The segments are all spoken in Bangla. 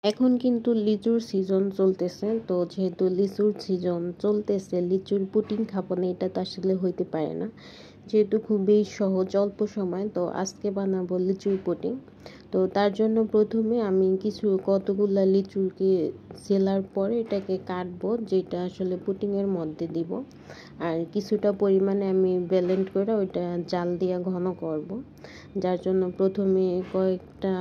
এখন কিন্তু লিচুর সিজন চলতেছে, তো যেহেতু লিচুর সিজন চলতেছে লিচুর পুটিং খাবো না এটা তো আসলে হইতে পারে না। যেহেতু খুবই সহজ অল্প সময়, তো আজকে বানাবো লিচুর পুটিং। তো তার জন্য প্রথমে আমি কতগুলা লিচুকে ছেলার পরে এটাকে কাটবো, যেটা আসলে পুটিংয়ের মধ্যে দিব। আর কিছুটা পরিমাণে আমি ব্লেন্ড করে ওইটা জাল দিয়ে ঘন করব। যার জন্য প্রথমে কয়েকটা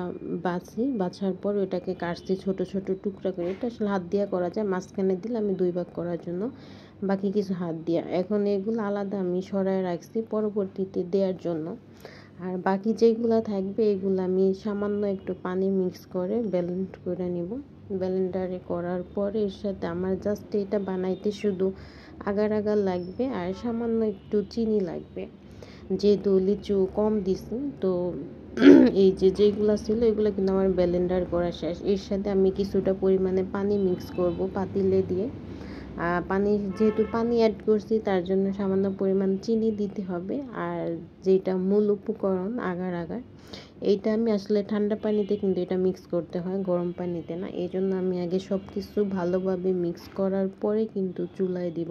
বাছার পর ওইটাকে কাটছি ছোট ছোট টুকরা করে। এটা আসলে হাত দিয়ে করা যায়, মাঝখানে দিলে আমি 2 ভাগ করার জন্য, বাকি কিছু হাত দিয়া। এখন এগুলো আলাদা আমি সরায় রাখছি পরবর্তীতে দেওয়ার জন্য। আর বাকি যেগুলো থাকবে এগুলো আমি সামান্য একটু পানি মিক্স করে ব্লেন্ড করে নিব। ব্লেন্ডারে করার পরে এর সাথে আমার জাস্ট এটা বানাইতে শুধু আগার আগার লাগবে আর সামান্য একটু চিনি লাগবে, যেহেতু লিচু কম দিছি। তো এই যেগুলো ছিল এগুলো কিন্তু আমার ব্লেন্ডার করা শেষ। এর সাথে আমি কিছুটা পরিমাণে পানি মিক্স করব পাতিলে দিয়ে। যেহেতু পানি অ্যাড করছি তার জন্য সামান্য পরিমাণ চিনি দিতে হবে। আর যেটা মূল উপকরণ আগার এইটা আমি আসলে ঠান্ডা পানিতে কিন্তু এটা মিক্স করতে হয়, গরম পানিতে না। এই জন্য আমি আগে সব কিছু ভালোভাবে মিক্স করার পরে কিন্তু চুলায় দিব।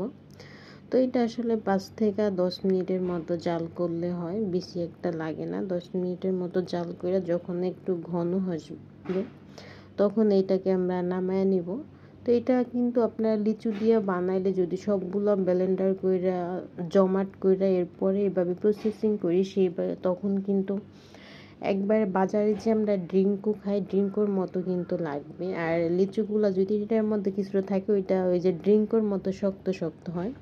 তো এটা আসলে 5 থেকে 10 মিনিটের মতো জাল করলে হয়, বেশি একটা লাগে না। 10 মিনিটের মতো জাল করে যখন একটু ঘন আসবে তখন এইটাকে আমরা নামায় নিব। তো এটা কিন্তু আপনার লিচু দিয়ে বানাইলে যদি সবগুলো ব্লেন্ডার কইরা জমাট কইরা এরপরে এভাবে প্রসেসিং করি তখন কিন্তু একবারে বাজারে যে আমরা ড্রিঙ্কও খাই ড্রিঙ্কর মতো কিন্তু লাগবে। আর লিচুগুলো যদি এটার মধ্যে কিছুটা থাকে ওই যে ড্রিঙ্কর মতো শক্ত শক্ত হয়।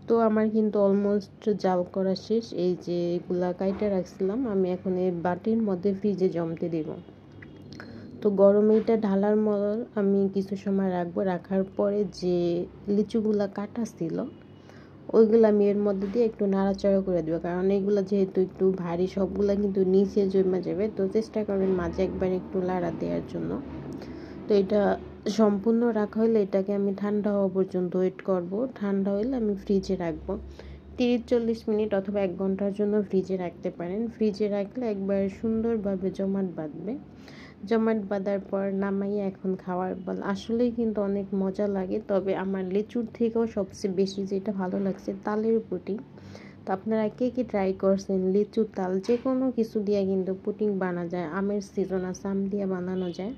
তো আমার কিন্তু অলমোস্ট জাল করা শেষ। এই যে এগুলা কাইটা রাখছিলাম আমি এখন এই বাটির মধ্যে ফ্রিজে জমতে দেব। তো গরমে এটা ঢালার মতো আমি কিছু সময় রাখবো। রাখার পরে যে লিচুগুলা কাটা ছিল ওইগুলো আমি এর মধ্যে দিয়ে একটু নাড়াচাড়া করে দেবো, কারণ এগুলো যেহেতু একটু ভারী সবগুলো কিন্তু নিচে জমে যাবে। তো চেষ্টা করবেন মাঝে একবার একটু লাড়া দেওয়ার জন্য। তো এটা সম্পূর্ণ রাখা হলে এটাকে আমি ঠান্ডা হওয়া পর্যন্ত ওয়েট করব। ঠান্ডা হলে আমি ফ্রিজে রাখবো 30-40 মিনিট অথবা 1 ঘন্টার জন্য ফ্রিজে রাখতে পারেন। ফ্রিজে রাখলে একবার সুন্দরভাবে জমাট বাঁধবে। জমাট বাঁধার পর নামাইয়ে এখন খাওয়ার বল আসলেই কিন্তু অনেক মজা লাগে। তবে আমার লিচুর থেকেও সবচেয়ে বেশি যেটা ভালো লাগছে তালের পুডিং। তো আপনারা কে কে ট্রাই করছেন লিচু তাল যে কোনো কিছু দিয়ে কিন্তু পুডিং বানা যায়, আমের সিজন আছে আম দিয়ে বানানো যায়।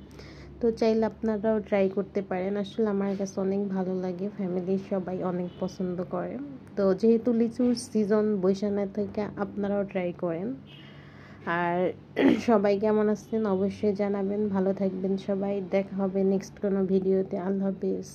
তো চাইলে আপনারাও ট্রাই করতে পারেন। আসলে আমার কাছে অনেক ভালো লাগে, ফ্যামিলির সবাই অনেক পছন্দ করে। তো যেহেতু লিচুর সিজন বৈশাখ থেকে আপনারাও ট্রাই করেন। আর সবাই কেমন আছেন অবশ্যই জানাবেন। ভালো থাকবেন সবাই, দেখা হবে নেক্সট কোনো ভিডিওতে। আল্লাহ হাফেজ।